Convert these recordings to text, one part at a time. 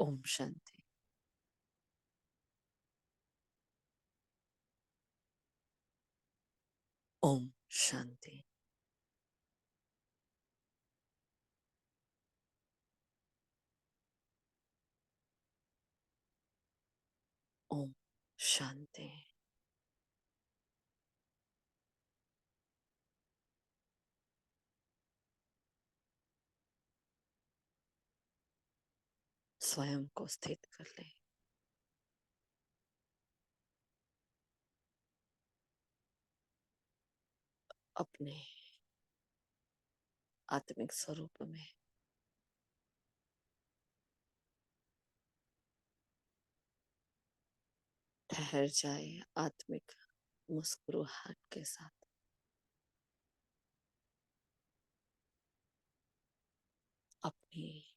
ओम शांति। ओम शांति। ओम शांति। स्वयं को स्थित कर ले। अपने आत्मिक स्वरूप में ठहर जाए। आत्मिक मुस्कुराहट के साथ अपनी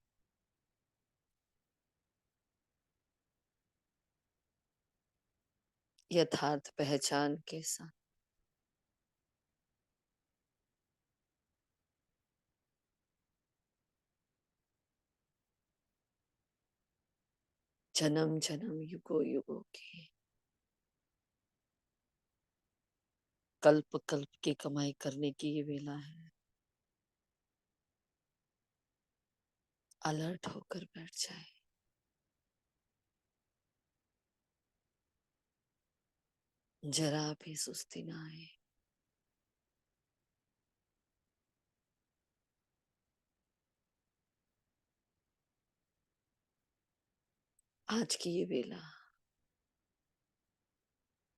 यथार्थ पहचान के साथ जन्म जन्म युगों युगों की कल्प कल्प की कमाई करने की ये वेला है। अलर्ट होकर बैठ जाए। जरा भी सुस्ती ना आए। आज की ये वेला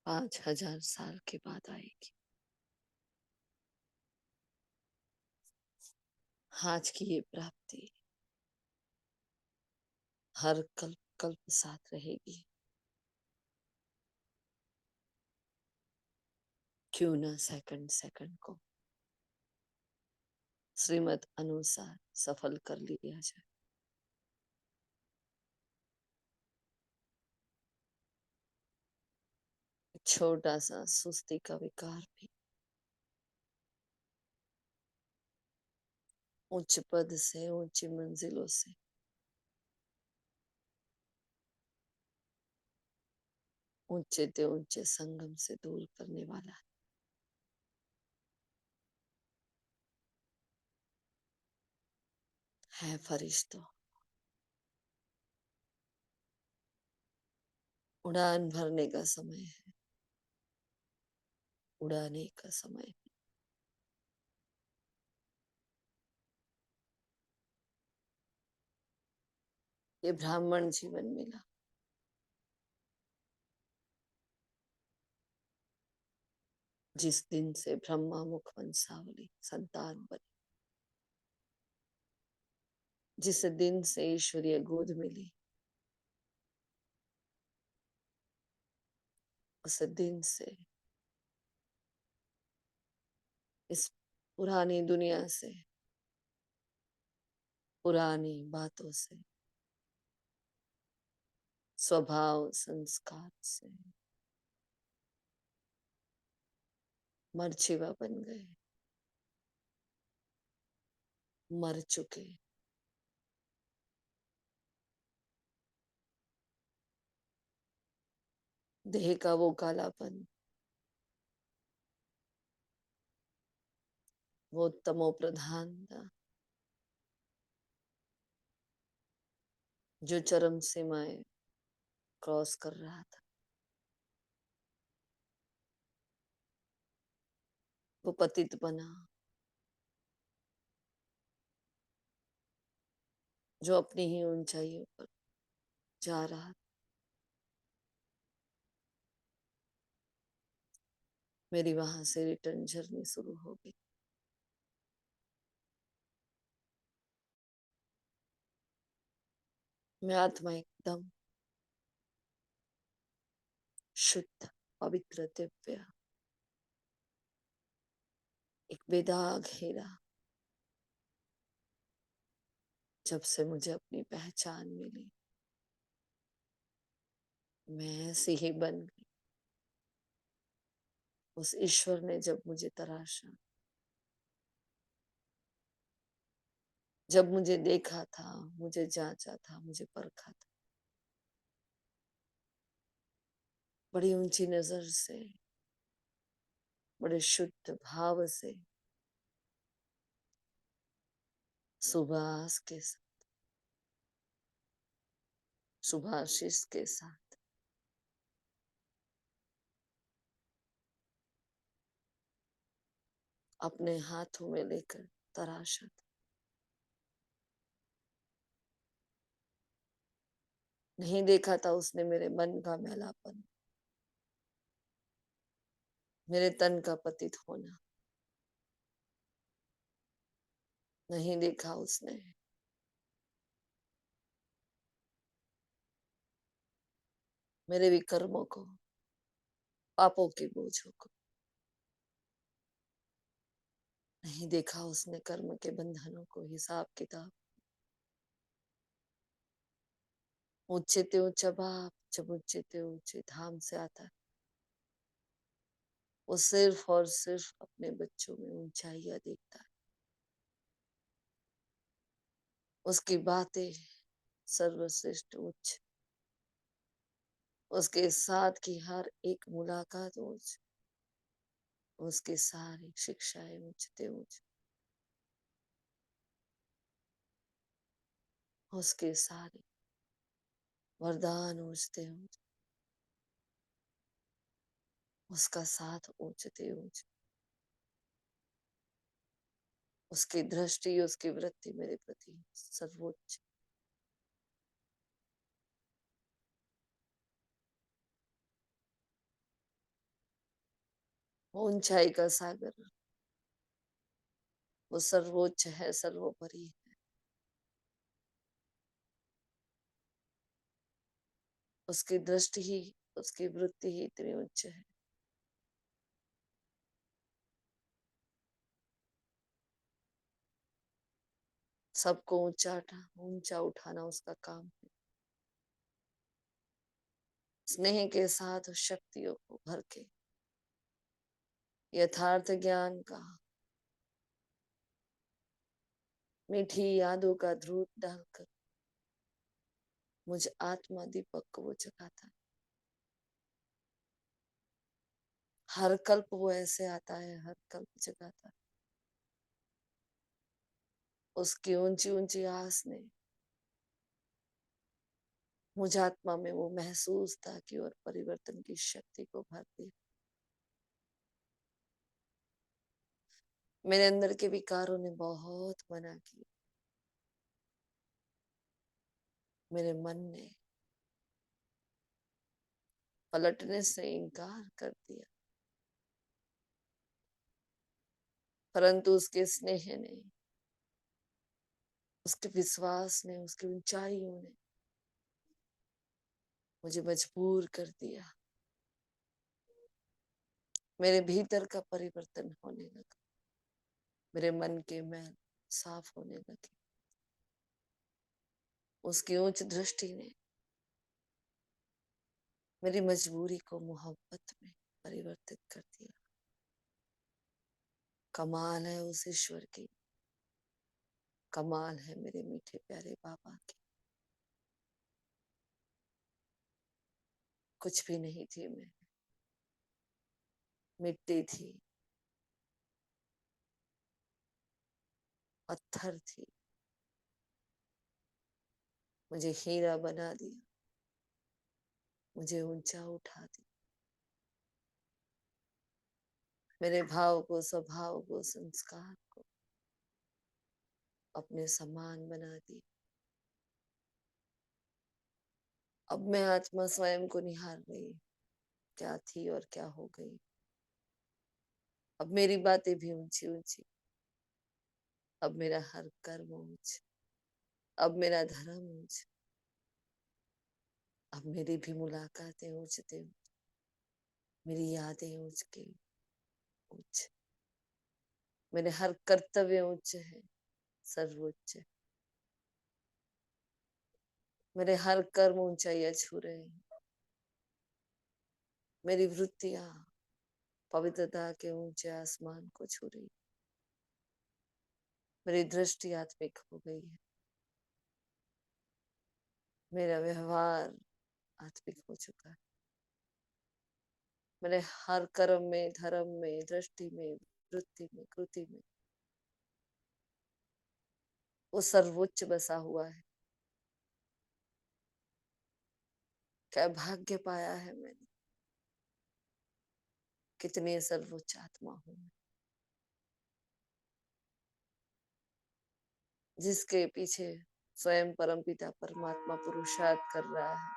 5000 साल के बाद आएगी। आज की ये प्राप्ति हर कल्प कल्प साथ रहेगी। क्यों ना सेकंड सेकंड को श्रीमत अनुसार सफल कर लिया जाए। छोटा सा सुस्ती का विकार भी उच्च पद से, ऊंची मंजिलों से ऊंचे ते ऊंचे संगम से दूर करने वाला है। फरिश्तों, उड़ान भरने का समय है। उड़ाने का समय है। ये ब्राह्मण जीवन मिला। जिस दिन से ब्रह्मा मुख वंशावली संतान बनी, जिस दिन से ईश्वरीय गोद मिली, उस दिन से इस पुरानी दुनिया से, पुरानी बातों से, स्वभाव संस्कार से मरचिवा बन गए। मर चुके। देह का वो कालापन, वो तमो प्रधानता जो चरम सीमाएं क्रॉस कर रहा था, वो पतित बना। जो अपनी ही ऊंचाइयों पर जा रहा था। मेरी वहां से रिटर्न जर्नी शुरू हो गई। मैं आत्मा एकदम शुद्ध, पवित्र, दिव्य, एक बेदाग हीरा। जब से मुझे अपनी पहचान मिली, मैं ऐसी ही बन गई। उस ईश्वर ने जब मुझे तराशा, जब मुझे देखा था, मुझे जांचा था, मुझे परखा था, बड़ी ऊंची नजर से, बड़े शुद्ध भाव से सुभाष के साथ, शुभाशीष के साथ अपने हाथों में लेकर तराशा था। नहीं देखा था उसने मेरे मन का मैलापन, मेरे तन का पतित होना। नहीं देखा उसने मेरे विकर्मों को, पापों के बोझों को। नहीं देखा उसने कर्म के बंधनों को, हिसाब किताब। ऊंचे ते ऊंचा बाप जब ऊंचे ते ऊंचे धाम से आता है, वो सिर्फ और सिर्फ अपने बच्चों में ऊंचाइयां देखता है। उसकी बातें सर्वश्रेष्ठ उच्च, उसके साथ की हर एक मुलाकात उच्च, उसकी सारी शिक्षाएं ऊंचते उच्च, उसके सारे वरदान ऊंचते ऊंच, उसका साथ ऊंचते ऊंच, उसकी दृष्टि उसकी वृत्ति मेरे प्रति सर्वोच्च। वो ऊंचाई का सागर, वो सर्वोच्च है, सर्वोपरि है। उसकी दृष्टि ही, उसकी वृत्ति ही इतनी उच्च है। सबको ऊंचा उठाना उसका काम है। स्नेह के साथ शक्तियों को भर के यथार्थ ज्ञान का, मीठी यादों का ध्रुव डालकर मुझ आत्मा दीपक को वो जगाता है। हर कल्प वो ऐसे आता है, हर कल्प जगाता है। उसकी ऊंची ऊंची आस ने मुझ आत्मा में वो महसूस था कि और परिवर्तन की शक्ति को भर दिया। मेरे अंदर के विकारों ने बहुत मना किया, मेरे मन ने पलटने से इनकार कर दिया, परंतु उसके स्नेह ने, उसके विश्वास ने, उसकी ऊंचाइयों ने मुझे मजबूर कर दिया। मेरे भीतर का परिवर्तन होने लगा, मेरे मन के मैल साफ होने लगे। उसकी उच्च दृष्टि ने मेरी मजबूरी को मोहब्बत में परिवर्तित कर दिया। कमाल है उस ईश्वर की, कमाल है मेरे मीठे प्यारे बाबा की। कुछ भी नहीं थी मैं, मिट्टी थी, पत्थर थी, मुझे हीरा बना दिया, मुझे ऊंचा उठा दिया। मेरे भाव को, स्वभाव को, संस्कार को अपने समान बना दिया। अब मैं आत्मा स्वयं को निहार रही, क्या थी और क्या हो गई। अब मेरी बातें भी ऊंची ऊंची, अब मेरा हर कर्म ऊंच, अब मेरा धर्म ऊंच, अब मेरी भी मुलाकातें ऊंचते ऊंच, मेरी यादें ऊंच के ऊंच, मेरे हर कर्तव्य उच्च है, सर्वोच्च। मेरे हर कर्म ऊंचाइयां छू रहे हैं। मेरी वृत्तियां पवित्रता के ऊंचे आसमान को छू रही। मेरी दृष्टि आत्मिक हो गई है, मेरा व्यवहार आत्मिक हो चुका है। मेरे हर कर्म में, धर्म में, दृष्टि में, वृत्ति में, कृति में वो सर्वोच्च बसा हुआ है। क्या भाग्य पाया है मैंने, कितनी सर्वोच्च आत्मा हूं मैं, जिसके पीछे स्वयं परमपिता परमात्मा पुरुषार्थ कर रहा है,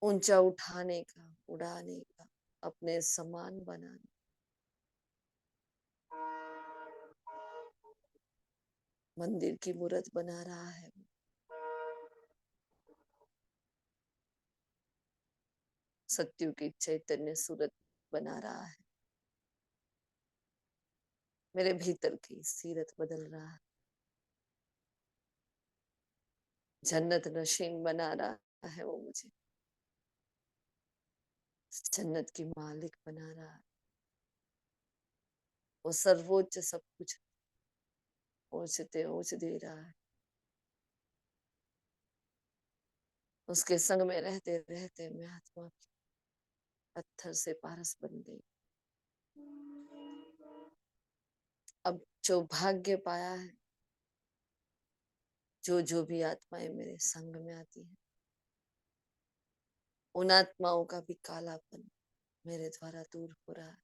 ऊंचा उठाने का, उड़ाने का, अपने समान बनाने। मंदिर की मूर्त बना रहा है, सत्युग की चैतन्य सूरत बना रहा है, मेरे भीतर की सीरत बदल रहा है, जन्नत नशीन बना रहा है वो मुझे, जन्नत की मालिक बना रहा है। वो सर्वोच्च सब कुछ ऊंचते ऊंच दे रहा है। उसके संग में रहते रहते मैं आत्मा की पत्थर से पारस बन गई। अब जो भाग्य पाया है, जो भी आत्माएं मेरे संग में आती है, उन आत्माओं का भी कालापन मेरे द्वारा दूर हो रहा है।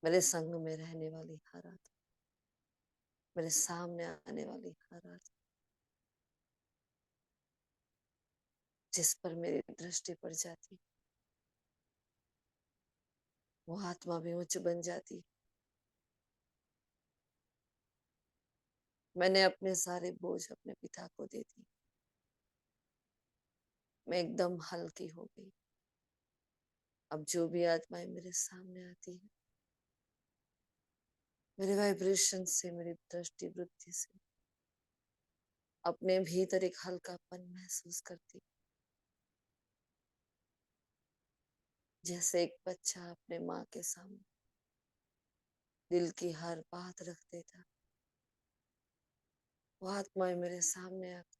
मेरे संग में रहने वाली हर आत्मा, मेरे सामने आने वाली हर आत्मा, जिस पर मेरी दृष्टि पड़ जाती, वो आत्मा भी उच्च बन जाती। मैंने अपने सारे बोझ अपने पिता को दे दी, मैं एकदम हल्की हो गई। अब जो भी आत्माएं मेरे सामने आती है, मेरे वाइब्रेशन से, मेरी दृष्टि वृत्ति से अपने भीतर एक हल्कापन महसूस करती, जैसे एक बच्चा अपने माँ के सामने दिल की हर बात रख देता। वो आत्माएं मेरे सामने आकर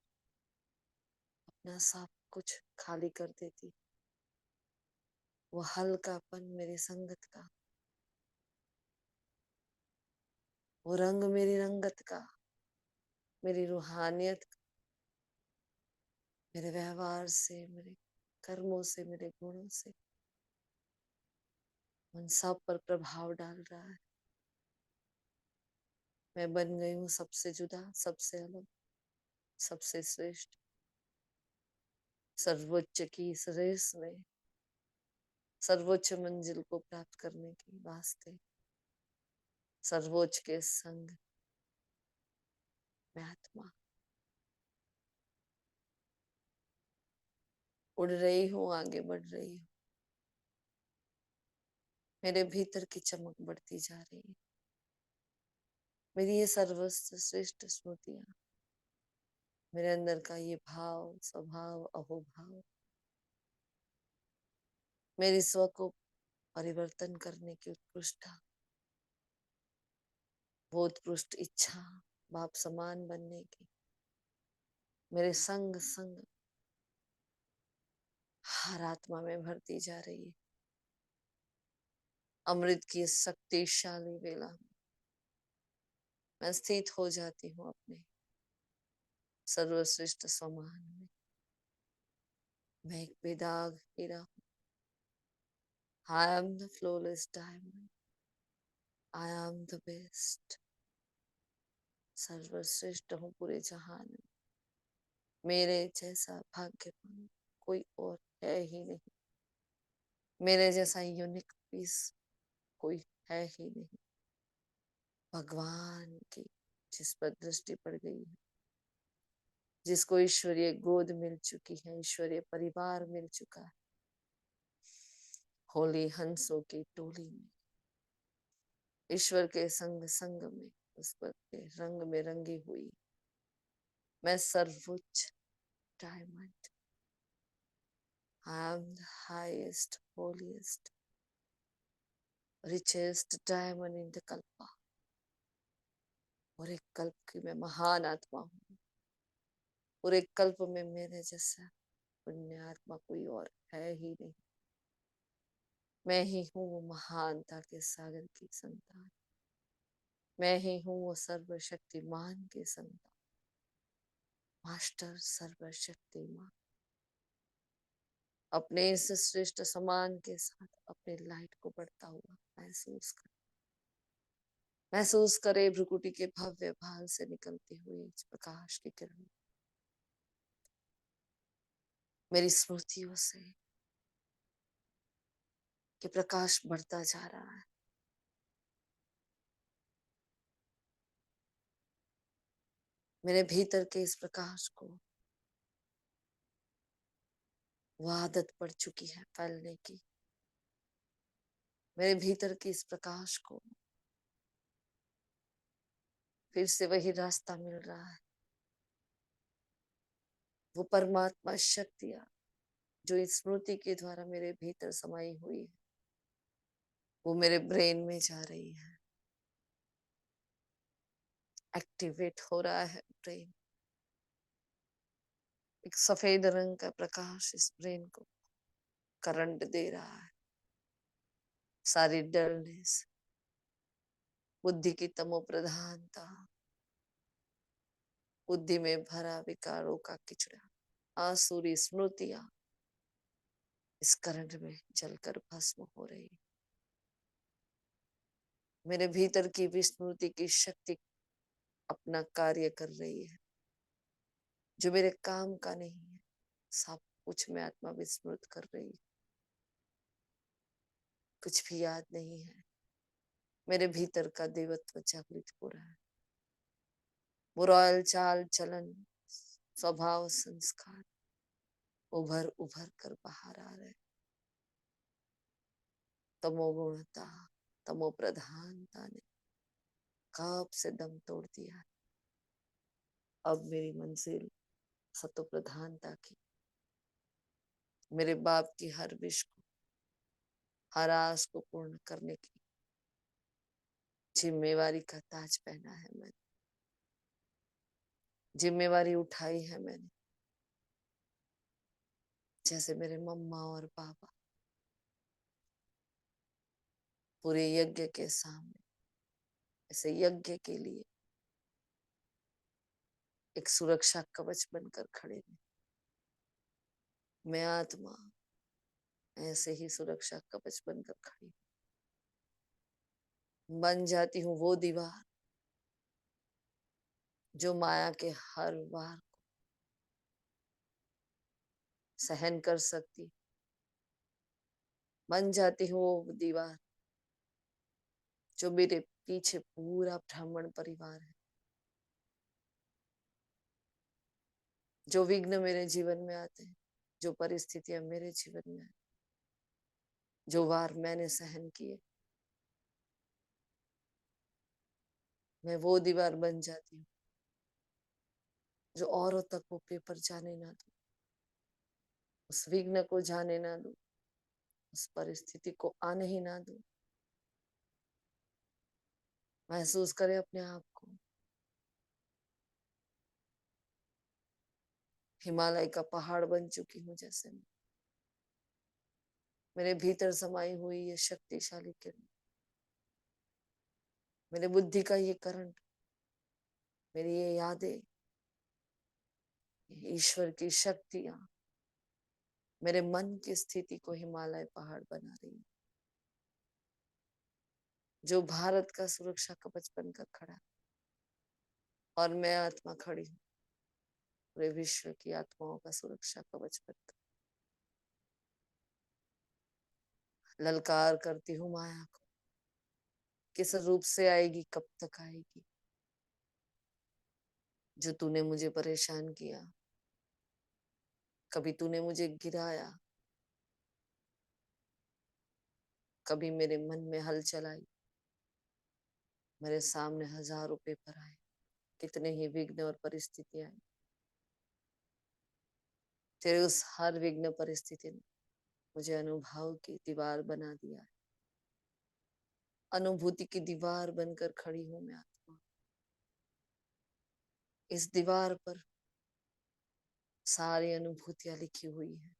अपना सब कुछ खाली कर देती। वो हल्कापन मेरी संगत का, वो रंग मेरी रंगत का, मेरी रूहानियत का, मेरे व्यवहार से, मेरे कर्मों से, मेरे गुणों से उन सब पर प्रभाव डाल रहा है। मैं बन गई हूँ सबसे जुदा, सबसे अलग, सबसे श्रेष्ठ। सर्वोच्च की इस रेस में, सर्वोच्च मंजिल को प्राप्त करने के वास्ते, सर्वोच्च के संग मैं आत्मा उड़ रही हूँ, आगे बढ़ रही हूँ। मेरे भीतर की चमक बढ़ती जा रही है। मेरी ये सर्वस्व श्रेष्ठ स्मृतियां, मेरे अंदर का ये भाव, स्वभाव, अहोभाव, मेरी स्व को परिवर्तन करने की उत्कृष्टता, वो उत्कृष्ट इच्छा, बाप समान बनने की, मेरे संग संग हर आत्मा में भरती जा रही है। अमृत की इस शक्तिशाली वेला में मैं स्थित हो जाती हूँ अपने सर्वश्रेष्ठ समान में। मैं एक बेदाग हीरा हूँ। I am the flawless diamond. I am the best. सर्वश्रेष्ठ हूँ पूरे जहान में। मेरे जैसा भाग्यवान कोई और है ही नहीं। मेरे जैसा यूनिक पीस कोई है ही नहीं। भगवान की जिस पर दृष्टि पड़ गई है, जिसको ईश्वरीय गोद मिल चुकी है, ईश्वरीय परिवार मिल चुका है, होली हंसों की टोली में, ईश्वर के संग संग में, उस पर के रंग में रंगी हुई मैं सर्वोच्च diamond. I am the highest, holiest, richest diamond in the Kalpa. और एक कल्प की मैं महान आत्मा हूँ। और एक कल्प में मेरे जैसा पुण्य आत्मा कोई और है ही नहीं। मैं ही हूँ वो महानता के सागर की संतान। मैं ही हूँ वो सर्वशक्तिमान के संतान। मास्टर सर्वशक्तिमान अपने इस श्रेष्ठ समान के साथ अपने लाइट को बढ़ता हुआ महसूस करे भ्रुकुटी के भव्य भाल से निकलती हुई इस प्रकाश की किरण मेरी स्मृतियों से कि प्रकाश बढ़ता जा रहा है। मेरे भीतर के इस प्रकाश को वो आदत पड़ चुकी है फैलने की। मेरे भीतर के इस प्रकाश को फिर से वही रास्ता मिल रहा है। वो परमात्मा शक्तियां जो इस स्मृति के द्वारा मेरे भीतर समाई हुई है, वो मेरे ब्रेन में जा रही है। एक्टिवेट हो रहा है ब्रेन। एक सफेद रंग का प्रकाश इस ब्रेन को करंट दे रहा है। सारी डलनेस, बुद्धि की तमो प्रधानता, बुद्धि में भरा विकारों का किचड़ा, आसुरी स्मृतियां इस करंट में जलकर भस्म हो रही। मेरे भीतर की विस्मृति की शक्ति अपना कार्य कर रही है। जो मेरे काम का नहीं है सब कुछ मैं आत्मा विस्मृत कर रही है। कुछ भी याद नहीं है। मेरे भीतर का देवत्व जागृत हो रहा है। वो रॉयल चाल चलन स्वभाव संस्कार उभर उभर कर बाहर आ रहे। तमोगुणता तमो प्रधानता ने कब से दम तोड़ दिया। अब मेरी मंजिल सतो प्रधानता की, मेरे बाप की हर विश को, हर आस को पूर्ण करने की जिम्मेवारी का ताज पहना है मैंने। जिम्मेवारी उठाई है मैंने। जैसे मेरे मम्मा और पापा पूरे यज्ञ के सामने ऐसे यज्ञ के लिए एक सुरक्षा कवच बनकर खड़े हैं। मैं आत्मा ऐसे ही सुरक्षा कवच बनकर खड़ी बन जाती हूँ। वो दीवार जो माया के हर वार को सहन कर सकती। बन जाती हूँ वो दीवार जो मेरे पीछे पूरा ब्राह्मण परिवार है। जो विघ्न मेरे जीवन में आते हैं, जो परिस्थितियां मेरे जीवन में, जो वार मैंने सहन किए, मैं वो दीवार बन जाती हूँ जो औरों तक वो पेपर जाने ना दूं, उस विघ्न को जाने ना दूं, उस परिस्थिति को आने ही ना दूं। महसूस करे अपने आप को हिमालय का पहाड़ बन चुकी हूँ। जैसे मेरे भीतर समाई हुई ये शक्तिशाली किरण, मेरे बुद्धि का ये करंट, मेरी ये यादें, ईश्वर की शक्तियां मेरे मन की स्थिति को हिमालय पहाड़ बना रही है। जो भारत का सुरक्षा कवच बनकर खड़ा और मैं आत्मा खड़ी हूँ पूरे विश्व की आत्माओं का सुरक्षा कवच बनकर। ललकार करती हूँ माया को, किस रूप से आएगी, कब तक आएगी। जो तूने मुझे परेशान किया, कभी तूने मुझे गिराया, कभी मेरे मन में हलचल आई, मेरे सामने हजारों पेपर आए, कितने ही विघ्न और परिस्थितियां आई। तेरे उस हर विघ्न परिस्थिति ने मुझे अनुभव की दीवार बना दिया है। अनुभूति की दीवार बनकर खड़ी हूं मैं आत्मा। इस दीवार पर सारी अनुभूतियां लिखी हुई है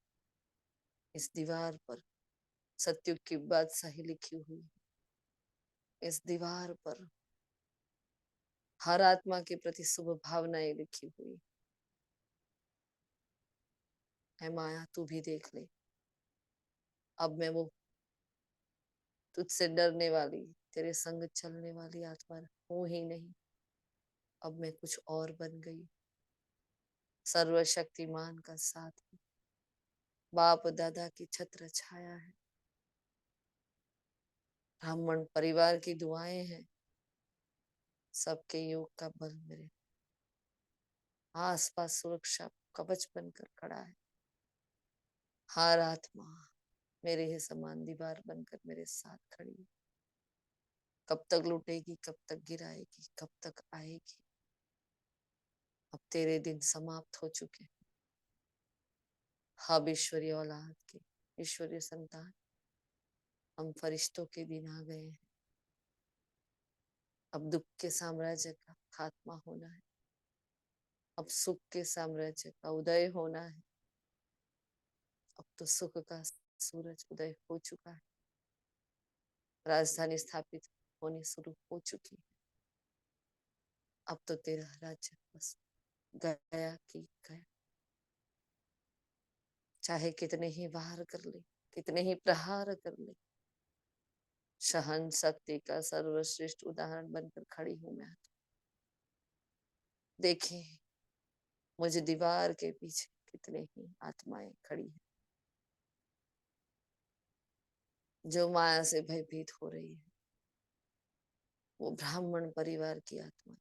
इस दीवार पर। सत्युग की बादशाही लिखी हुई है इस दीवार पर। हर आत्मा के प्रति शुभ भावनाएं लिखी हुई है। माया, तू भी देख ले। अब मैं वो तुझसे डरने वाली, तेरे संग चलने वाली आत्मा हूं ही नहीं। अब मैं कुछ और बन गई। सर्वशक्तिमान का साथ है, बाप दादा की छत्र छाया है, ब्राह्मण परिवार की दुआएं हैं, सबके योग का बल मेरे आसपास सुरक्षा कवच बनकर खड़ा है। हर आत्मा मेरे ही समान दीवार बनकर मेरे साथ खड़ी है। कब तक लूटेगी, कब तक गिराएगी, कब तक आएगी। अब तेरे दिन समाप्त हो चुके। हम ईश्वरीय औलाद के, ईश्वरीय संतान, हम फरिश्तों के दिन आ गए हैं। अब दुख के साम्राज्य का खात्मा होना है। अब सुख के साम्राज्य का उदय होना है। अब तो सुख का सूरज उदय हो चुका है। राजधानी स्थापित होनी शुरू हो चुकी है। अब तो तेरा राज्य बस गया कि गया। चाहे कितने ही वार कर ले, कितने ही प्रहार कर ले, सहन शक्ति का सर्वश्रेष्ठ उदाहरण बनकर खड़ी हूं मैं। देखिए मुझे दीवार के पीछे कितने ही आत्माएं खड़ी हैं जो माया से भयभीत हो रही है। वो ब्राह्मण परिवार की आत्मा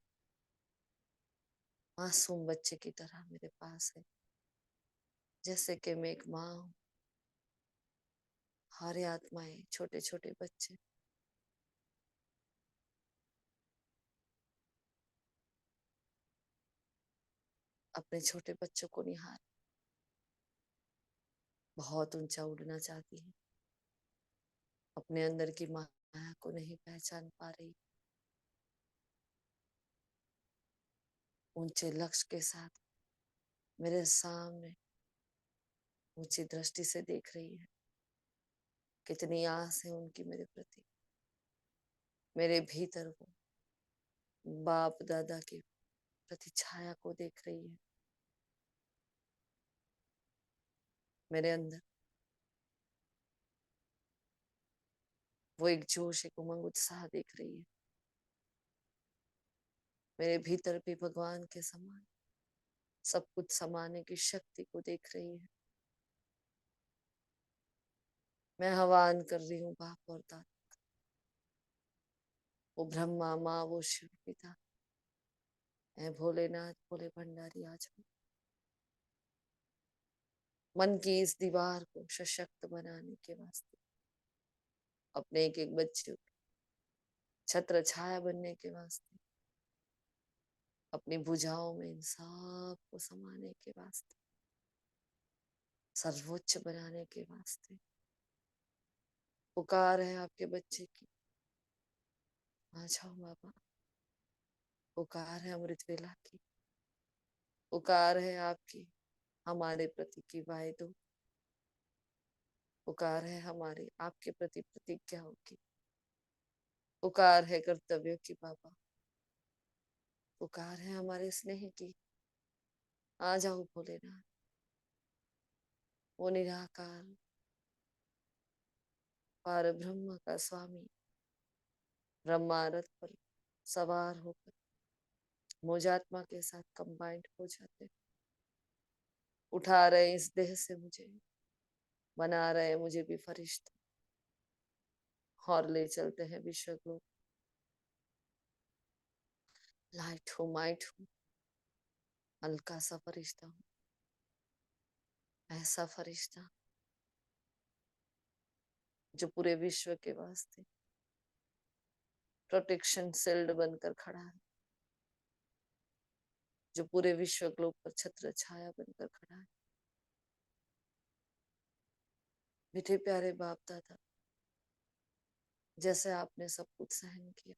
मासूम बच्चे की तरह मेरे पास है, जैसे कि मैं एक माँ हूँ। हरे आत्माएं, छोटे छोटे बच्चे अपने छोटे बच्चों को निहार बहुत ऊंचा उड़ना चाहती है, अपने अंदर की माया को नहीं पहचान पा रही। ऊंचे लक्ष्य के साथ मेरे सामने ऊंची दृष्टि से देख रही है। कितनी आस है उनकी मेरे प्रति। मेरे भीतर वो बाप दादा की प्रति छाया को देख रही है। मेरे अंदर वो एक जोश, एक उमंग, उत्साह देख रही है। मेरे भीतर भी भगवान के समान सब कुछ समाने की शक्ति को देख रही है। मैं आह्वान कर रही हूँ बाप और दादा, वो ब्रह्मा माँ, वो शिव पिता, मैं भोलेनाथ, भोले भंडारी, आज मन की इस दीवार को सशक्त बनाने के वास्ते, अपने एक एक बच्चे छत्र छाया बनने के वास्ते, अपनी भुजाओं में इन सब को समाने के वास्ते, सर्वोच्च बनाने के वास्ते पुकार है आपके बच्चे की। आ जाओ बाबा। पुकार है अमृत वेला की। पुकार है आपकी हमारे प्रति की वायदों। पुकार है हमारे आपके प्रति प्रतिज्ञाओं की। पुकार है कर्तव्यों की बाबा। पुकार है हमारे स्नेह की। आ जाओ भोलेनाथ। वो निराकार पार ब्रह्म का स्वामी ब्रह्मा रथ पर सवार होकर मुझात्मा के साथ कंबाइंड हो जाते, उठा रहे इस देह से मुझे, बना रहे मुझे भी फरिश्ता और ले चलते हैं विश्व को। लाइट हूँ, माइट हूँ, हल्का सा फरिश्ता हूँ, ऐसा फरिश्ता जो पूरे विश्व के वास्ते प्रोटेक्शन शील्ड बनकर खड़ा है, जो पूरे विश्व ग्लोब पर छत्र छाया बनकर खड़ा है। मीठे प्यारे बाप दादा, जैसे आपने सब कुछ सहन किया,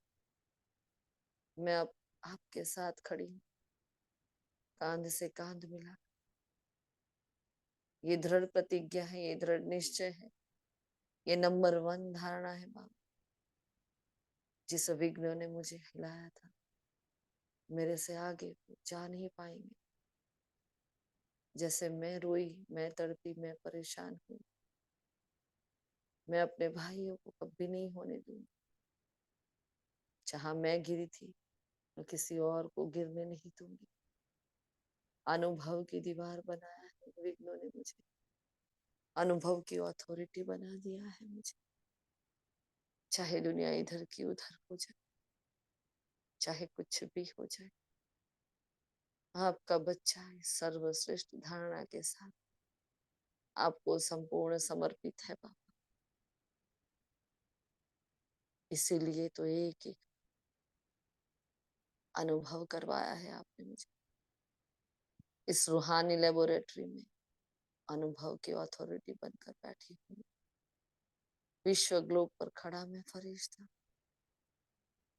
मैं अब आपके साथ खड़ी हूँ, कांध से कांध मिला, ये दृढ़ प्रतिज्ञा है, ये दृढ़ निश्चय है, ये नंबर 1 धारणा है बाबा। जिस विघ्न ने मुझे हिलाया था, मेरे से आगे वो जा नहीं पाएंगे। जैसे मैं रोई, मैं तड़पी, मैं परेशान हुई, मैं अपने भाइयों को कभी नहीं होने दूंगी। जहां मैं गिरी थी, मैं किसी और को गिरने नहीं दूंगी। अनुभव की दीवार बनाया है विघ्नों ने मुझे, अनुभव की अथॉरिटी बना दिया है मुझे। चाहे दुनिया इधर की उधर हो जाए, चाहे कुछ भी हो जाए, आपका बच्चा इस सर्वश्रेष्ठ धारणा के साथ आपको संपूर्ण समर्पित है बाबा। इसीलिए तो एक एक अनुभव करवाया है आपने मुझे इस रूहानी लेबोरेटरी में। अनुभव की अथॉरिटी बनकर बैठी हूँ। विश्व ग्लोब पर खड़ा मैं फरिश्ता,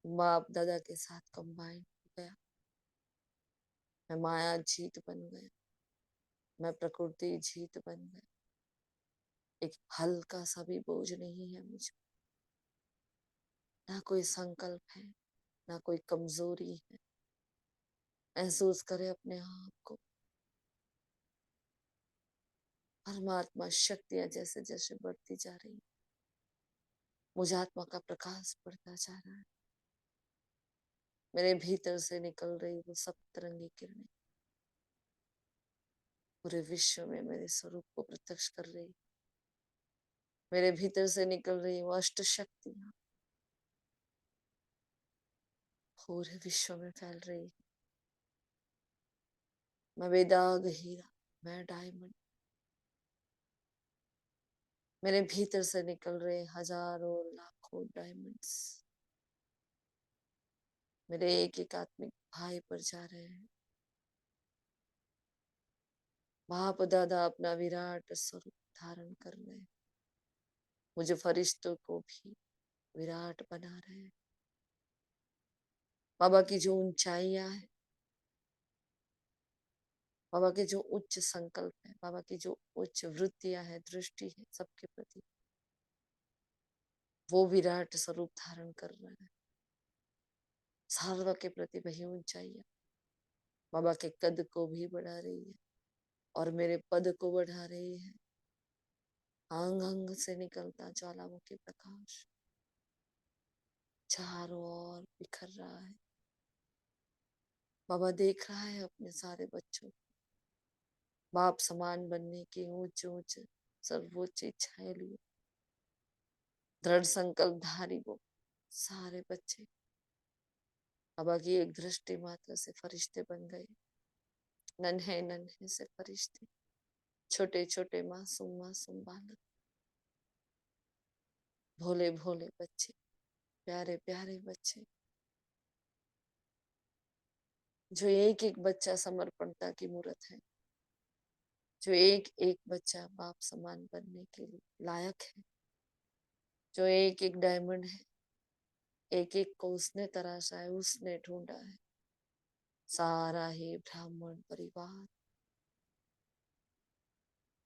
बाप दादा के साथ कंबाइन हो गया। मैं माया जीत बन गया, मैं प्रकृति जीत बन गया। एक हल्का सा भी बोझ नहीं है मुझे, ना कोई संकल्प है, ना कोई कमजोरी है। महसूस करे अपने आप को परमात्मा शक्तियां जैसे जैसे बढ़ती जा रही, मुझे आत्मा का प्रकाश बढ़ता जा रहा है। मेरे भीतर से निकल रही वो सप्तरंगी किरणें पूरे विश्व में मेरे स्वरूप को प्रत्यक्ष कर रही। मेरे भीतर से निकल रही वो अष्ट शक्तियां पूरे विश्व में फैल रही। मैं बेदाग हीरा, मैं डायमंड। मेरे भीतर से निकल रहे हजारों लाखों डायमंड्स मेरे एक एक आत्मिक भाई पर जा रहे हैं। बाप दादा अपना विराट स्वरूप धारण कर रहे हैं, मुझे फरिश्तों को भी विराट बना रहे हैं। बाबा की जो ऊंचाइयां है, बाबा के जो उच्च संकल्प है, बाबा की जो उच्च वृत्तियां है, दृष्टि है सबके प्रति, वो विराट स्वरूप धारण कर रहा है। सर्व के प्रति वही ऊंचाइयां बाबा के कद को भी बढ़ा रही है और मेरे पद को बढ़ा रही है। अंग अंग से निकलता ज्वालामुखी प्रकाश चारों ओर बिखर रहा है। बाबा देख रहा है अपने सारे बच्चों को, बाप समान बनने की ऊंच ऊंच सर्वोच्च इच्छाएं लिए दृढ़ संकल्प धारी वो सारे बच्चे बाबा की एक दृष्टि मात्र से फरिश्ते बन गए। नन्हे नन्हे से फरिश्ते, छोटे छोटे मासूम मासूम बालक, भोले भोले बच्चे, प्यारे प्यारे बच्चे, जो एक एक बच्चा समर्पणता की मूर्त है, जो एक एक बच्चा बाप समान बनने के लिए लायक है, जो एक एक डायमंड है, एक एक को उसने तराशा है, उसने ढूंढा है। सारा ही ब्राह्मण परिवार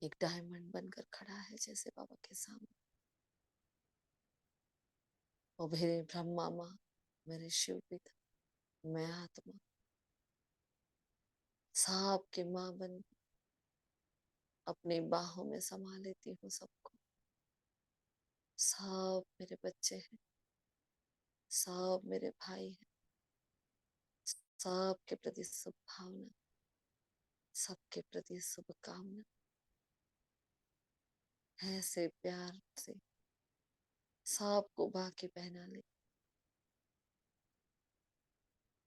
एक डायमंड बनकर खड़ा है जैसे बाबा के सामने। वो मेरे ब्रह्मा माँ, मेरे शिव पिता, मैं आत्मा सांप की माँ बन अपनी बाहों में समा लेती हूँ सबको। सब मेरे बच्चे हैं, सब मेरे भाई हैं, सबके प्रति शुभ भावना, सबके प्रति शुभकामना। ऐसे प्यार से सबको बाकी पहना ले,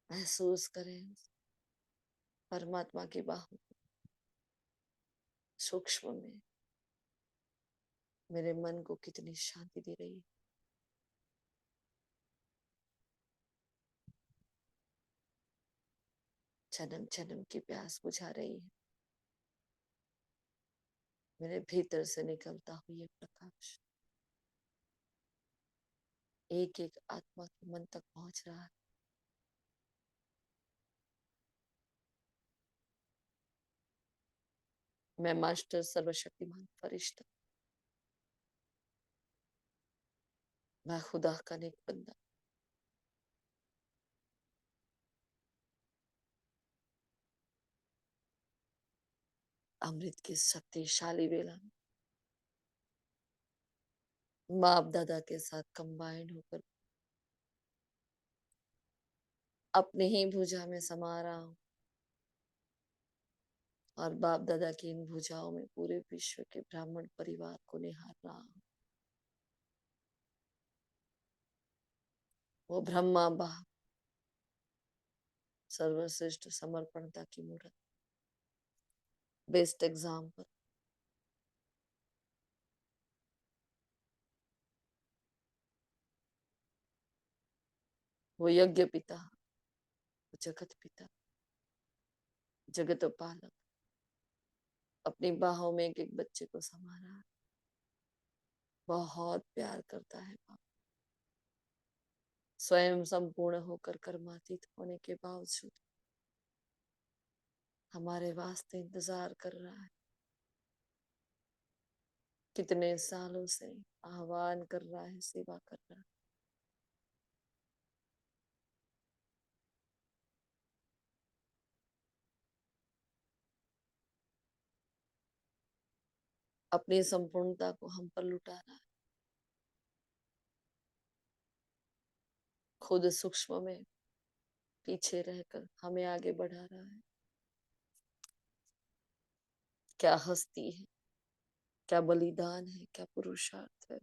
महसूस करें परमात्मा की बाहों सूक्ष्म में मेरे मन को कितनी शांति दे रही है। जन्म जन्म की प्यास बुझा रही है मेरे भीतर से निकलता हुआ ये प्रकाश एक एक आत्मा के मन तक पहुंच रहा है। मैं मास्टर सर्वशक्तिमान फरिश्ता, मैं खुदा का नेक बंदा। अमृत की शक्तिशाली वेला में बाप दादा के साथ कंबाइन होकर अपने ही भुजा में समा रहा हूँ और बाप दादा की इन भुजाओं में पूरे विश्व के ब्राह्मण परिवार को निहार रहा हूँ। वो ब्रह्मा बाप सर्वश्रेष्ठ समर्पणता की मूर्त, बेस्ट एग्जाम्पल। वो यज्ञ पिता, वो जगत पिता, जगत पालक, अपनी बाहों में एक एक बच्चे को समा रहा है। बहुत प्यार करता है बाप। स्वयं संपूर्ण होकर कर्मातीत होने के बावजूद हमारे वास्ते इंतजार कर रहा है। कितने सालों से आह्वान कर रहा है, सेवा कर रहा है। अपनी संपूर्णता को हम पर लुटा रहा है। खुद सूक्ष्म में पीछे रहकर हमें आगे बढ़ा रहा है। क्या हस्ती है, क्या बलिदान है, क्या पुरुषार्थ है।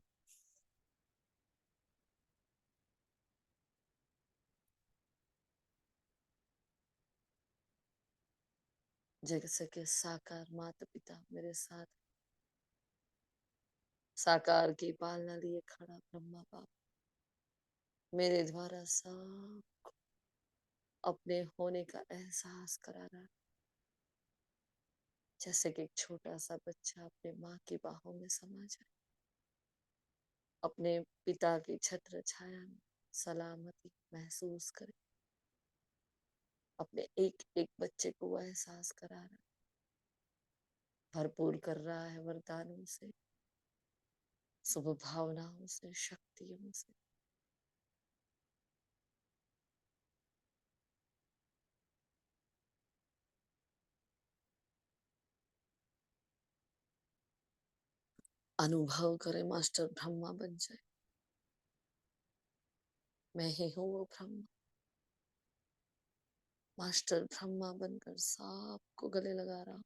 जैसे कि साकार माता पिता मेरे साथ, साकार की पालना लिए खड़ा ब्रह्मा बाप मेरे द्वारा सब अपने होने का एहसास करा रहा है। जैसे कि एक छोटा सा बच्चा अपने माँ की बाहों में समा जाए, अपने पिता की छत्र छाया में सलामती महसूस करे। अपने एक एक बच्चे को वो एहसास करा रहा है, भरपूर कर रहा है वरदानों से, शुभ भावनाओं से, शक्तियों से। अनुभव करे मास्टर ब्रह्मा बन जाए। मैं ही हूँ वो ब्रह्मा, मास्टर ब्रह्मा बनकर सबको गले लगा रहा हूँ।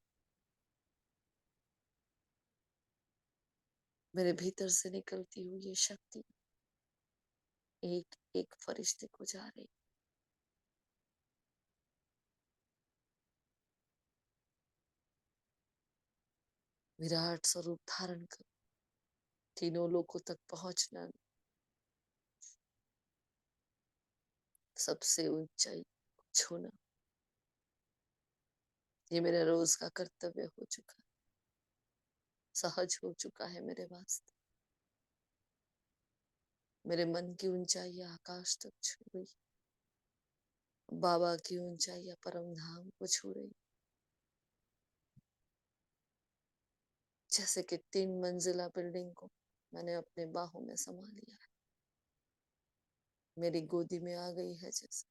मेरे भीतर से निकलती हुई ये शक्ति एक एक फरिश्ते को जा रही। विराट स्वरूप धारण कर तीनों लोगों तक पहुंचना, सबसे ऊंचाई छूना, ये मेरा रोज का कर्तव्य हो चुका है, सहज हो चुका है मेरे वास्ते। मेरे मन की ऊंचाई आकाश तक छू गई, बाबा की ऊंचाई परम धाम को छू रही। जैसे कि 3 मंजिला बिल्डिंग को मैंने अपने बाहों में समा लिया है, मेरी गोदी में आ गई है। जैसे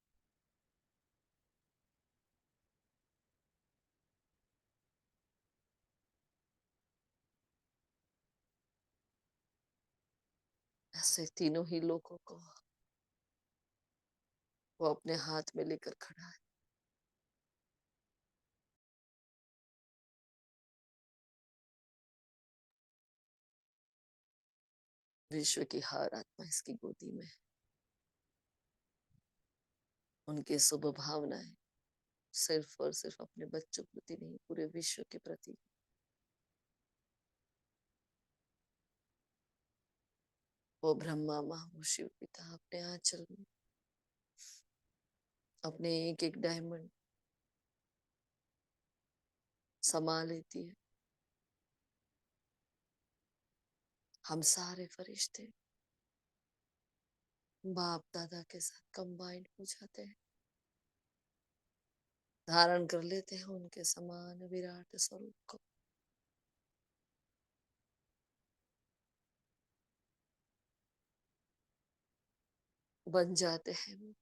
ऐसे तीनों ही लोगों को वो अपने हाथ में लेकर खड़ा है। विश्व की हर आत्मा इसकी गोदी में है। उनकी शुभ भावनाएं सिर्फ और सिर्फ अपने बच्चों के प्रति नहीं, पूरे विश्व के प्रति। वो ब्रह्मा माँ, वो शिव पिता अपने आंचल में अपने एक एक डायमंड समा लेती है। हम सारे फरिश्ते बाप दादा के साथ कंबाइंड हो जाते हैं, धारण कर लेते हैं उनके समान विराट स्वरूप को। बन जाते हैं वो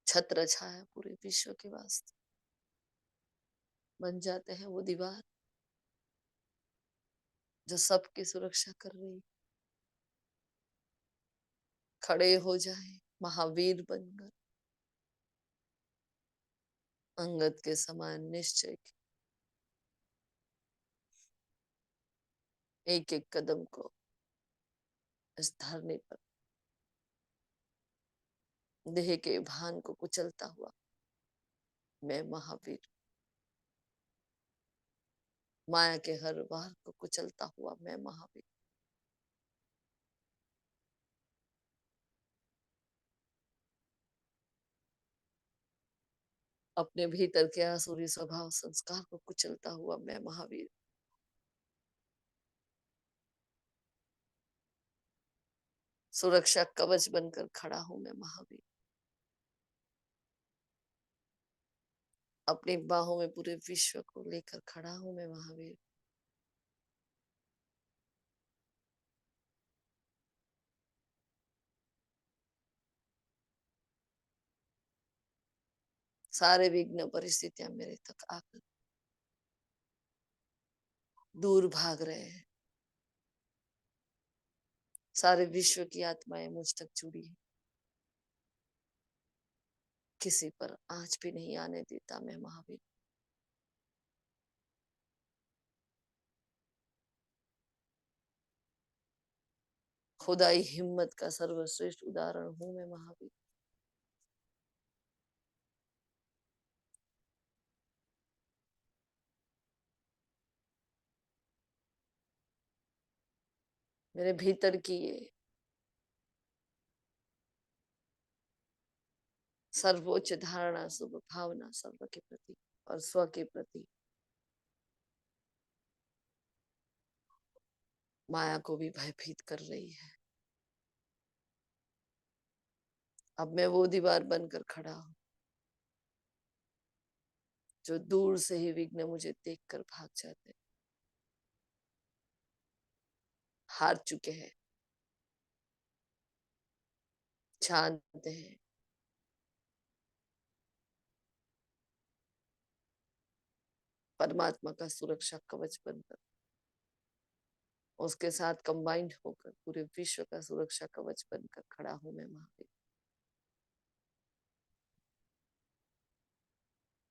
छत्र छाया पूरे विश्व के वास्ते। बन जाते हैं वो दीवार जो सबकी सुरक्षा कर रही। खड़े हो जाए महावीर बनकर, अंगद के समान निश्चय के, एक एक कदम को इस धरनी पर देह के भान को कुचलता हुआ मैं महावीर, माया के हर वार को कुचलता हुआ मैं महावीर। अपने भीतर के आसुरी स्वभाव संस्कार को कुचलता हुआ मैं महावीर। सुरक्षा कवच बनकर खड़ा हूं मैं महावीर। अपनी बाहों में पूरे विश्व को लेकर खड़ा हूं मैं महावीर। सारे विघ्न परिस्थितियां मेरे तक आकर दूर भाग रहे हैं। सारे विश्व की आत्माएं मुझ तक जुड़ी है। किसी पर आंच भी नहीं आने देता मैं महावीर। खुदाई हिम्मत का सर्वश्रेष्ठ उदाहरण हूं मैं महावीर। मेरे भीतर की ये सर्वोच्च धारणा शुभ भावना सर्व के प्रति और स्व के प्रति माया को भी भयभीत कर रही है। अब मैं वो दीवार बनकर खड़ा हूं जो दूर से ही विघ्न मुझे देखकर भाग जाते हैं। हार चुके हैं, जानते हैं परमात्मा का सुरक्षा कवच बनकर, उसके साथ कंबाइंड होकर पूरे विश्व का सुरक्षा कवच बनकर खड़ा हूं मैं महावीर।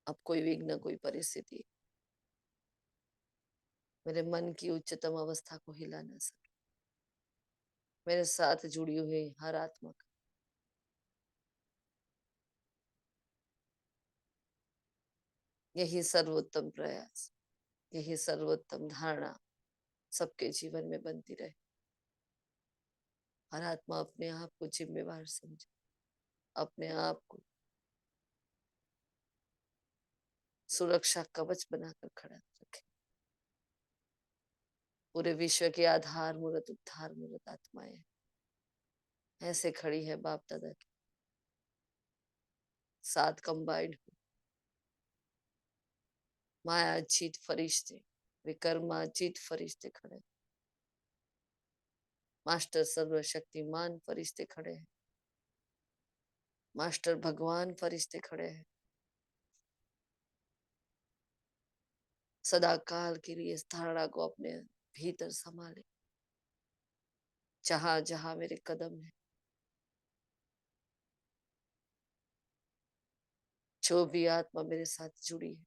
अब कोई विघ्न कोई परिस्थिति मेरे मन की उच्चतम अवस्था को हिला ना सके। मेरे साथ जुड़ी हुई हर आत्मा का यही सर्वोत्तम प्रयास, यही सर्वोत्तम धारणा सबके जीवन में बनती रहे। हर आत्मा अपने आप को जिम्मेवार समझे, अपने आप को सुरक्षा कवच बनाकर खड़ा रखे। पूरे विश्व के आधार मूर्त उद्धार मूर्त आत्माएं ऐसे खड़ी है बाप दादा के साथ कंबाइंड हो। माया जीत फरिश्ते, विकर्मा जीत फरिश्ते खड़े, मास्टर सर्वशक्तिमान फरिश्ते खड़े हैं, मास्टर भगवान फरिश्ते खड़े हैं। सदा काल के लिए इस धारणा को अपने भीतर संभाले। जहां जहां मेरे कदम है, जो भी आत्मा मेरे साथ जुड़ी है,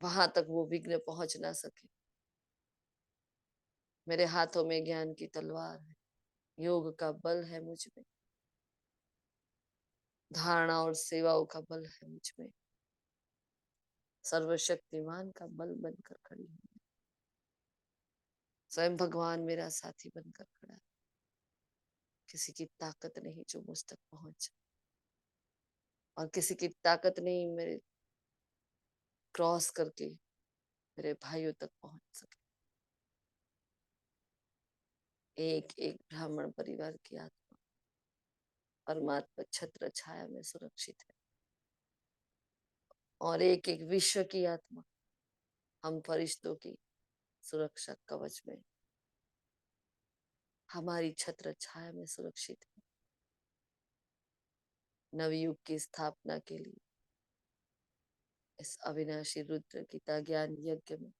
वहां तक वो विघ्न पहुंच ना सके। मेरे हाथों में ज्ञान की तलवार है, योग का बल है मुझ में, धारणा और सेवाओं का बल है मुझ में। सर्वशक्तिमान का बल बनकर खड़ी हूँ। स्वयं भगवान मेरा साथी बनकर खड़ा है। किसी की ताकत नहीं जो मुझ तक पहुंच, और किसी की ताकत नहीं मेरे क्रॉस करके मेरे भाइयों तक पहुंच सके। एक एक ब्राह्मण परिवार की आत्मा परमात्मा छत्र छाया में सुरक्षित है, और एक एक विश्व की आत्मा हम फरिश्तों की सुरक्षा कवच में हमारी छत्र छाया में सुरक्षित है। नवयुग की स्थापना के लिए इस अविनाशी रुद्र गीता ज्ञान यज्ञ में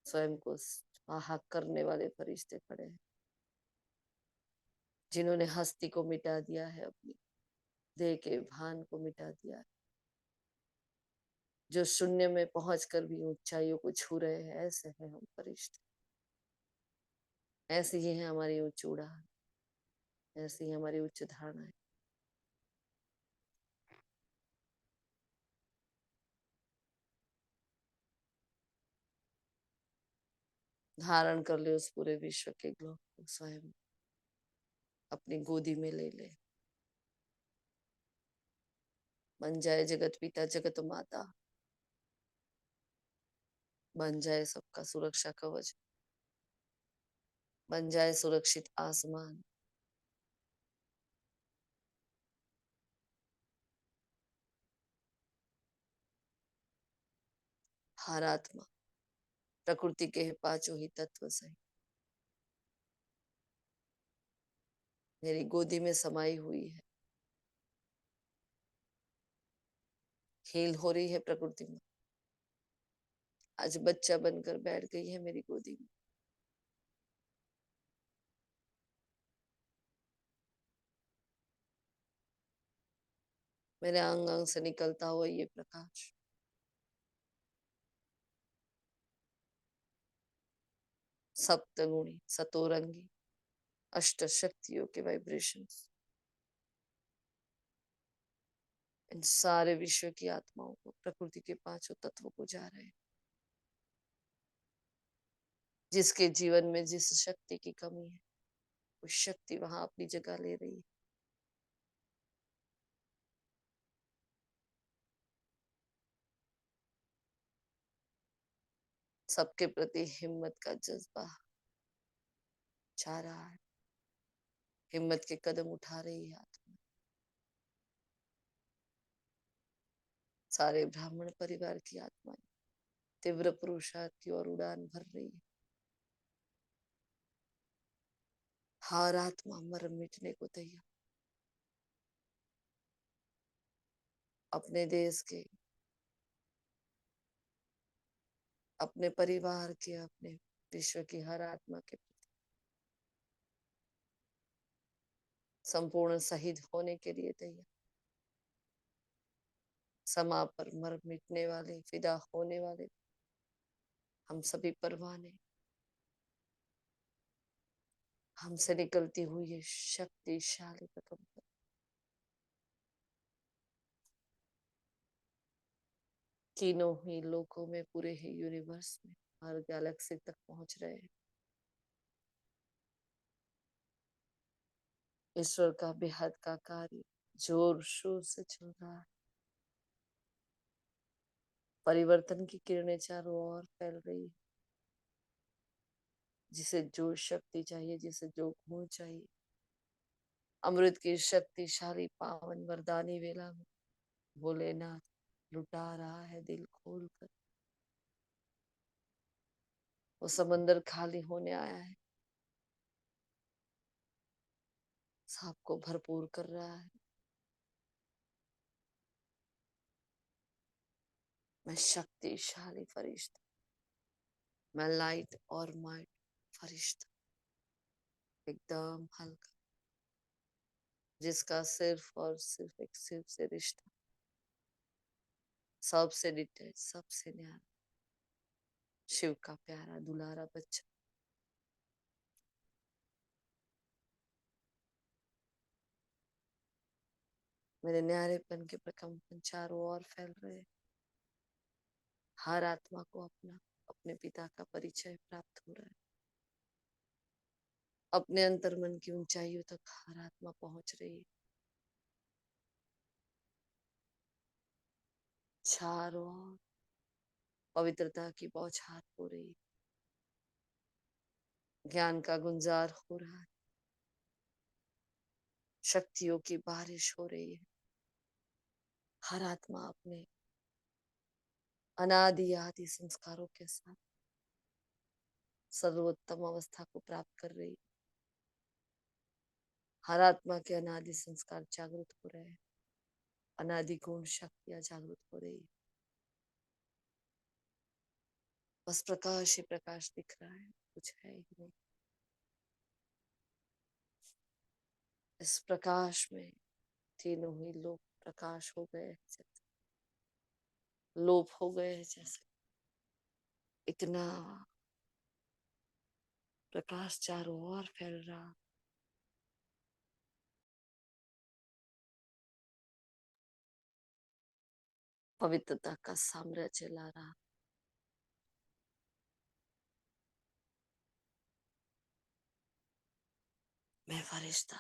स्वयं को स्वाहा करने वाले फरिश्ते खड़े हैं, जिन्होंने हस्ती को मिटा दिया है, अपनी देह के भान को मिटा दिया है, जो शून्य में पहुंचकर भी ऊंचाइयों को छू रहे हैं। ऐसे हैं हम फरिश्ते, ऐसी ही है हमारी उच्च उड़ान, ऐसी ही हमारी उच्च धारणाएं। धारण कर ले उस पूरे विश्व के ग्लोब को, स्वयं अपनी गोदी में ले ले। बन जाए जगत पिता जगत माता, बन जाए सबका सुरक्षा कवच, बन जाए सुरक्षित आसमान। हर आत्मा प्रकृति के पांचों ही तत्व सही मेरी गोदी में समाई हुई है। हील हो रही है प्रकृति में, आज बच्चा बनकर बैठ गई है मेरी गोदी में। मेरे अंग अंग से निकलता हुआ ये प्रकाश सप्तगुणी सतोरंगी अष्ट शक्तियों के वाइब्रेशंस इन सारे विश्व की आत्माओं को, प्रकृति के पांचों तत्वों को जा रहे हैं। जिसके जीवन में जिस शक्ति की कमी है, वो शक्ति वहां अपनी जगह ले रही है। सबके प्रति हिम्मत का जज्बा जा रहा है, हिम्मत के कदम उठा रही है आत्मा। सारे ब्राह्मण परिवार की आत्माएं तीव्र पुरुषार्थ की ओर उड़ान भर रही है। हर आत्मा मर मिटने को तैयार, अपने देश के, अपने परिवार के, अपने विश्व की हर आत्मा के प्रति संपूर्ण शहीद होने के लिए तैयार। समा पर मर मिटने वाले, फिदा होने वाले हम सभी परवाने, हमसे निकलती हुई ये शक्तिशाली प्रकंपन तीनों ही लोकों में, पूरे ही यूनिवर्स में, हर गैलेक्सी तक पहुंच रहे हैं। ईश्वर का बेहद का कार्य जोर शोर से चल रहा है। परिवर्तन की किरणें चारों ओर फैल रही है। जिसे जो शक्ति चाहिए, जिसे जो गुण चाहिए, अमृत की शक्तिशाली पावन वरदानी वेला में भोलेनाथ लुटा रहा है दिल खोल कर। वो समंदर खाली होने आया है, सबको भरपूर कर रहा है। मैं शक्तिशाली फरिश्ता, मैं लाइट और माइट फरिश्ता, एकदम हल्का, जिसका सिर्फ और सिर्फ एक सिर से रिश्ता, सबसे डिटेच, सबसे न्यारा, शिव का प्यारा दुलारा बच्चा। मेरे न्यारेपन के प्रकंपन चारों ओर फैल रहे। हर आत्मा को अपना, अपने पिता का परिचय प्राप्त हो रहा है। अपने अंतर्मन की ऊंचाइयों तक हर आत्मा पहुंच रही है। चारों ओर पवित्रता की बौछार हो रही है, ज्ञान का गुंजार हो रहा है, शक्तियों की बारिश हो रही है। हर आत्मा अपने अनादि आदि संस्कारों के साथ सर्वोत्तम अवस्था को प्राप्त कर रही है। हर आत्मा के अनादि संस्कार जागृत हो रहे हैं, अनादि गुण शक्तियां जागृत हो रही है। बस प्रकाश ही प्रकाश दिख रहा है, कुछ है ही नहीं। इस प्रकाश में तीनों ही लोग प्रकाश हो गए, जैसे लोप हो गए, जैसे इतना प्रकाश चारों ओर फैल रहा। पवित्रता का साम्राज्य ला रहा। मैं फरिश्ता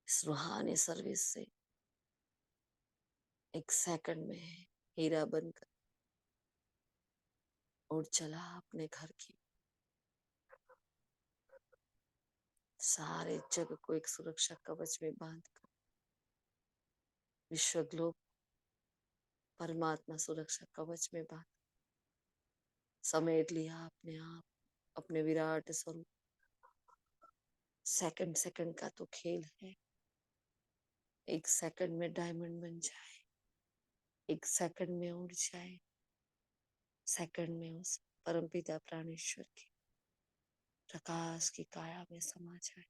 इस रूहानी सर्विस से एक सेकंड में हीरा बनकर उड़ चला अपने घर की। सारे जग को एक सुरक्षा कवच में बांधकर विश्व ग्लोब परमात्मा सुरक्षा कवच में बांध समेट लिया अपने आप, अपने विराट स्वरूप। सेकंड सेकंड का तो खेल है। एक सेकंड में डायमंड बन जाए, एक सेकंड में उड़ जाए, सेकंड में उस परमपिता प्राणेश्वर की प्रकाश की काया में समा जाए।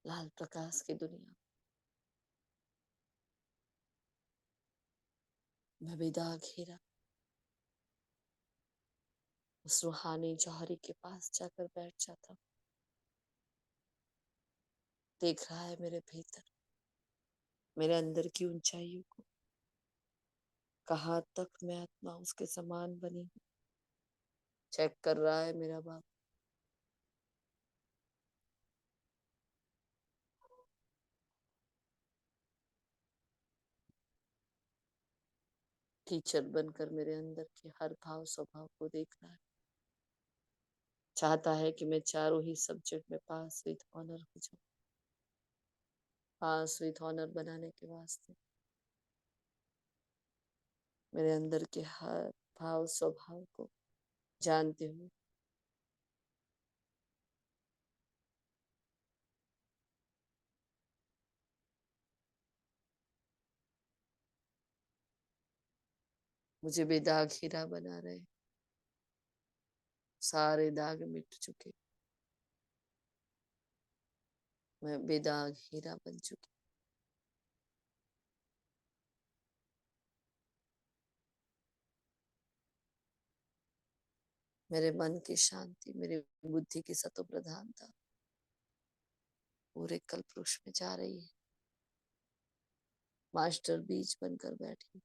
लाल प्रकाश की दुनिया में बेदाग हीरा उस रूहानी जौहरी के पास जाकर बैठ जाता। देख रहा है मेरे भीतर, मेरे अंदर की ऊंचाइयों को, कहाँ तक मैं आत्मा उसके समान बनी हूँ। चेक कर रहा है मेरा बाप। टीचर बनकर मेरे अंदर के हर भाव स्वभाव को देख रहा है। चाहता है कि मैं चारों ही सब्जेक्ट में पास विद ऑनर हो जाऊं। पास विद ऑनर बनाने के वास्ते मेरे अंदर के हर भाव स्वभाव को जानते हुए मुझे बेदाग हीरा बना रहे। सारे दाग मिट चुके, मैं बेदाग हीरा बन चुकी। मेरे मन की शांति, मेरी बुद्धि की सतो प्रधानता पूरे कल्पवृक्ष में जा रही है। मास्टर बीज बनकर बैठी।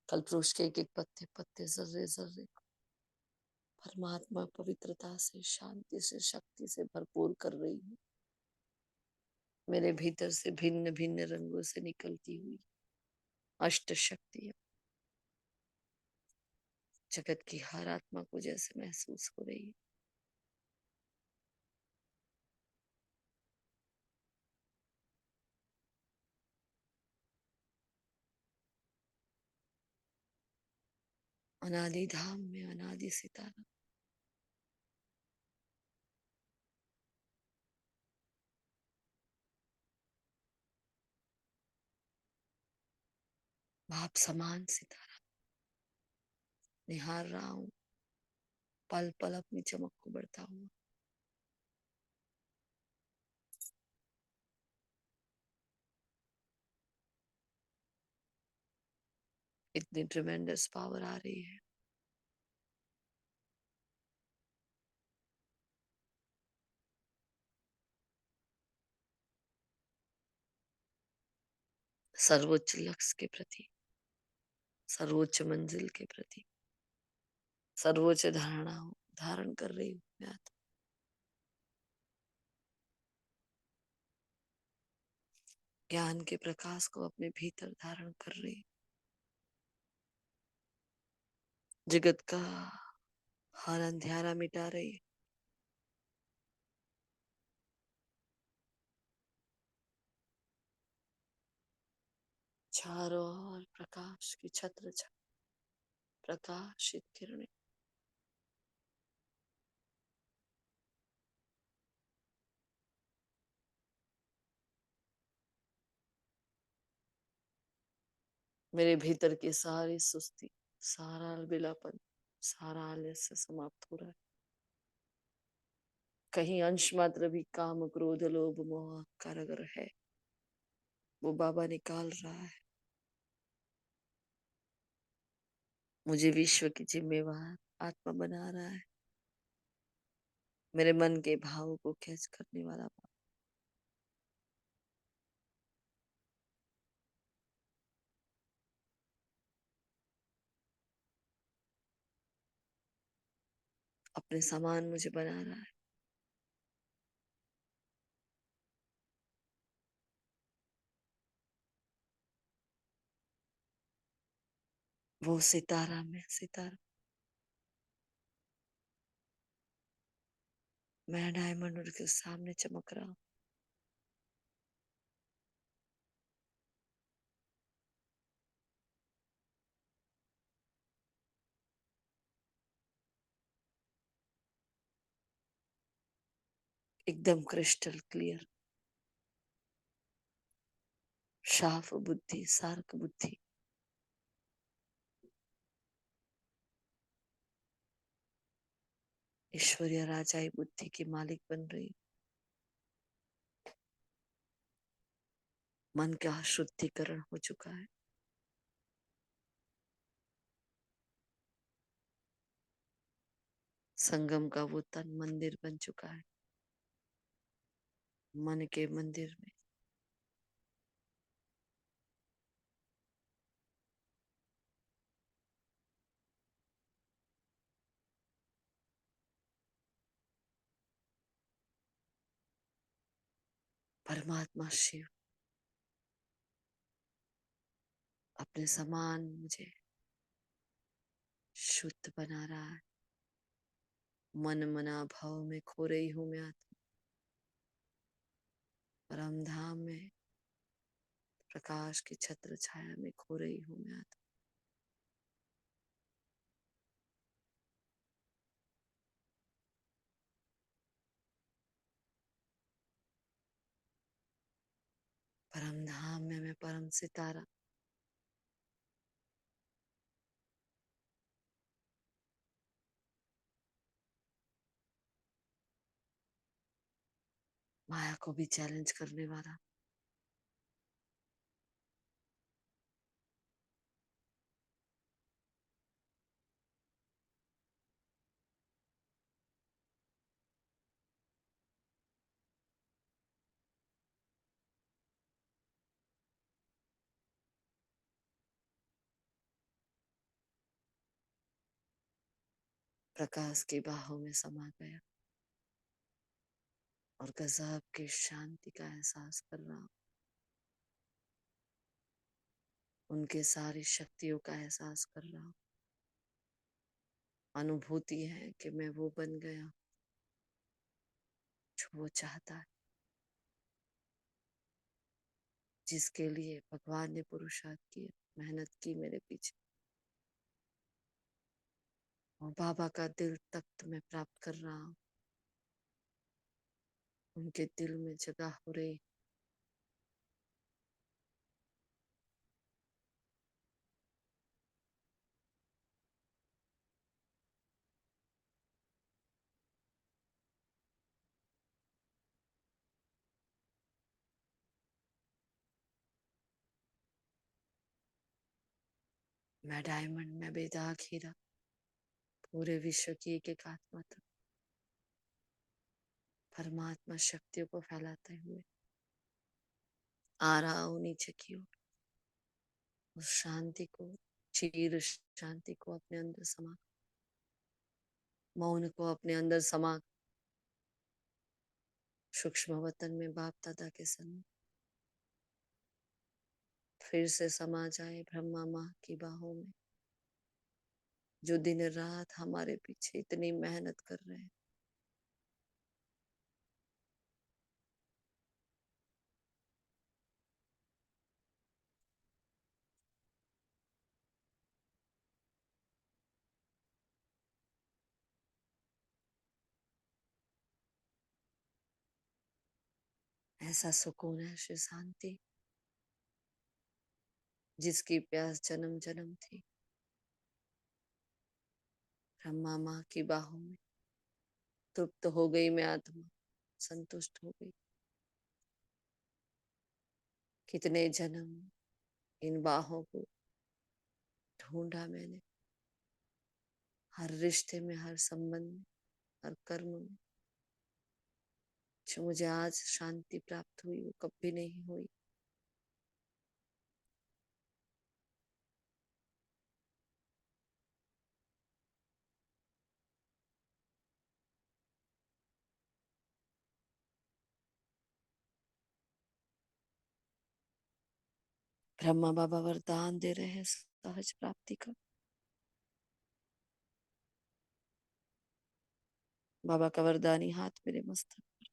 कल्पवृक्ष के एक एक पत्ते पत्ते जर्रे जर्रे परमात्मा पवित्रता से, शांति से, शक्ति से भरपूर कर रही है। मेरे भीतर से भिन्न भिन्न रंगों से निकलती हुई अष्ट शक्तियां जगत की हर आत्मा को जैसे महसूस हो रही है। अनादि धाम में अनादि सितारा, बाप समान सितारा निहार रहा हूँ, पल पल अपनी चमक को बढ़ता हुआ। इतनी ट्रिमेंडस पावर आ रही है। सर्वोच्च लक्ष्य के प्रति, सर्वोच्च मंजिल के प्रति, सर्वोच्च धारणा धारण कर रही हूँ मैं। ज्ञान के प्रकाश को अपने भीतर धारण कर रही, जगत का हर अंधेरा मिटा रही। चारों ओर प्रकाश की छत्र छाया, प्रकाशित किरणें। मेरे भीतर की सारी सुस्ती, सारा अलबिलापन, सारा आलस्य समाप्त हो रहा है। कहीं अंश मात्र भी काम, क्रोध, लोभ, मोह, अहंकार अगर है, वो बाबा निकाल रहा है। मुझे विश्व की जिम्मेवार आत्मा बना रहा है। मेरे मन के भाव को कैच करने वाला बाबा। अपने समान मुझे बना रहा है। वो सितारा, मैं सितारा, मैं डायमंड उनके सामने चमक रहा हूँ। एकदम क्रिस्टल क्लियर, साफ बुद्धि, सार्क बुद्धि। ईश्वरीय राजाई बुद्धि की मालिक बन रही। मन का शुद्धिकरण हो चुका है। संगम का वो तन मंदिर बन चुका है। मन के मंदिर में परमात्मा शिव अपने समान मुझे शुद्ध बना रहा है। मन मना भाव में खो रही हूँ मैं आत्मा। परम धाम में प्रकाश की छत्र छाया में खो रही हूँ मैं आत्मा। परम धाम में मैं परम सितारा, माया को भी चैलेंज करने वाला। प्रकाश की बाहों में समा गया और गजब की शांति का एहसास कर रहा हूँ। उनके सारी शक्तियों का एहसास कर रहा हूँ। अनुभूति है कि मैं वो बन गया जो वो चाहता है, जिसके लिए भगवान ने पुरुषार्थ किया, मेहनत की मेरे पीछे। और बाबा का दिल तख्त मैं प्राप्त कर रहा हूँ। उनके दिल में जगह हो रही। मैं डायमंड, मैं बेदाग हीरा, पूरे विश्व की एक एक आत्मा तक परमात्मा शक्तियों को फैलाते हुए आ रहा हूँ नीचे की ओर। उस शांति को, चीर शांति को अपने अंदर समा, मौन को अपने अंदर समा, सूक्ष्म वतन में बाप दादा के संग फिर से समा जाए ब्रह्मा माँ की बाहों में, जो दिन रात हमारे पीछे इतनी मेहनत कर रहे हैं। ऐसा सुकून, ऐसी शांति जिसकी प्यास जन्म जन्म थी। ब्रह्मा माँ की बाहों में तृप्त हो गई मैं आत्मा, संतुष्ट हो गई। कितने जन्म इन बाहों को ढूंढा मैंने, हर रिश्ते में, हर संबंध में, हर कर्म में। जो मुझे आज शांति प्राप्त हुई वो कभी नहीं हुई। ब्रह्मा बाबा वरदान दे रहे हैं सहज प्राप्ति का। बाबा का वरदानी हाथ मेरे मस्तक पर।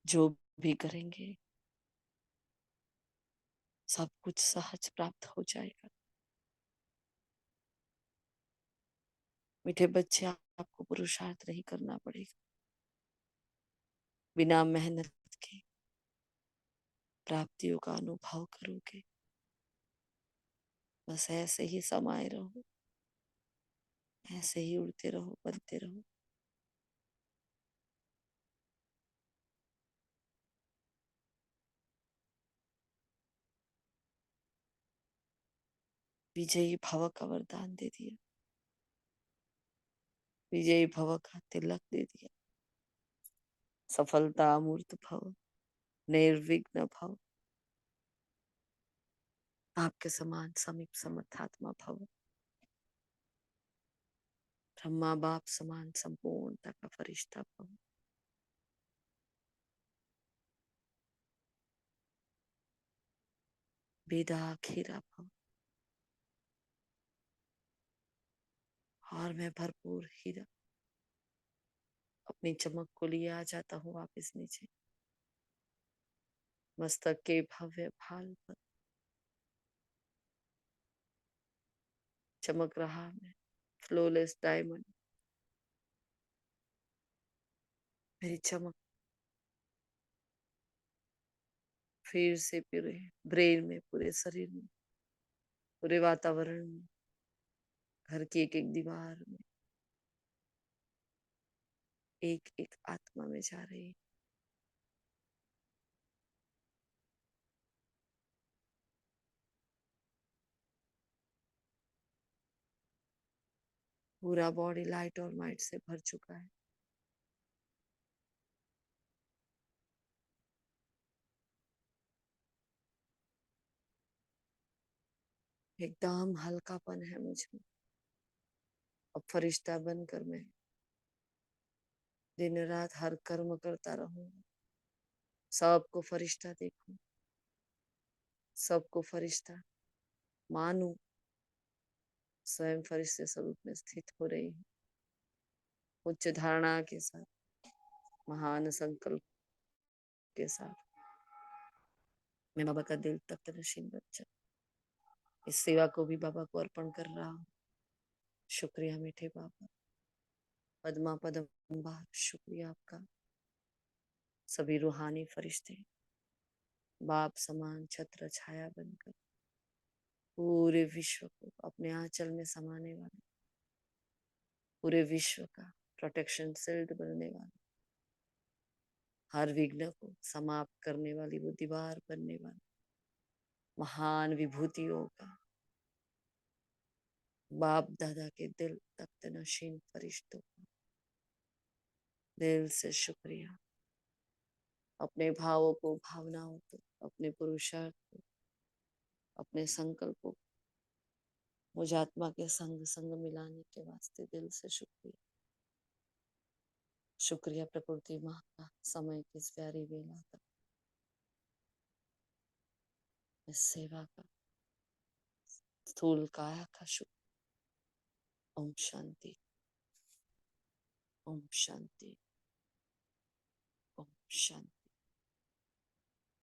जो भी करेंगे सब कुछ सहज प्राप्त हो जाएगा। मीठे बच्चे, आपको पुरुषार्थ नहीं करना पड़ेगा। बिना मेहनत के प्राप्तियों का अनुभव करोगे। बस ऐसे ही समाये रहो, ऐसे ही उड़ते रहो, बनते रहो। विजयी भव का वरदान दे दिया, विजयी भव का तिलक दे दिया। सफलता अमूर्त भव, निर्विघ्न भव, आपके समान समीप समर्थात्मा भव। ब्रह्मा बाप समान संपूर्णता का फरिश्ता भव। बेदा खीरा भव। और मैं भरपूर हीरा अपनी चमक को लिए आ जाता हूँ वापस नीचे। मस्तक के भव्य भाल पर चमक रहा मैं, फ्लोलेस डायमंड। मेरी चमक फिर से पूरे ब्रेन में, पूरे शरीर में, पूरे वातावरण में, घर की एक एक दीवार में, एक एक आत्मा में जा रही है। पूरा बॉडी लाइट और माइट से भर चुका है। एकदम हल्कापन है मुझ में। अब फरिश्ता बनकर मैं दिन रात हर कर्म करता रहूंगा। सबको फरिश्ता देखूं, सबको फरिश्ता मानूं। स्वयं फरिश्ते स्वरूप में स्थित हो रही हूँ, उच्च धारणा के साथ, महान संकल्प के साथ। मैं बाबा का दिल तख्त नशीन बच्चा इस सेवा को भी बाबा को अर्पण कर रहा हूँ। शुक्रिया मीठे बाबा। पद्मा पदम्बा, शुक्रिया आपका। सभी रूहानी फरिश्ते बाप समान छत्र छाया बनकर पूरे विश्व को अपने आंचल में समाने वाले, पूरे विश्व का प्रोटेक्शन शील्ड बनने वाले, हर विघ्न को समाप्त करने वाली, वो दीवार बनने वाली महान विभूतियों का बाप दादा के दिल तख्त नशीन फरिश्तों का दिल से शुक्रिया। अपने भावों को, भावनाओं को, अपने पुरुषार्थ को, अपने संकल्पों को मुझ आत्मा के संग संग मिलाने के वास्ते दिल से शुक्रिया। शुक्रिया प्रकृति माँ का, समय की इस प्यारी बेला का, इस सेवा का, स्थूल काया का शुक्र। ओम शांति, ओम शांति, ओम शांति।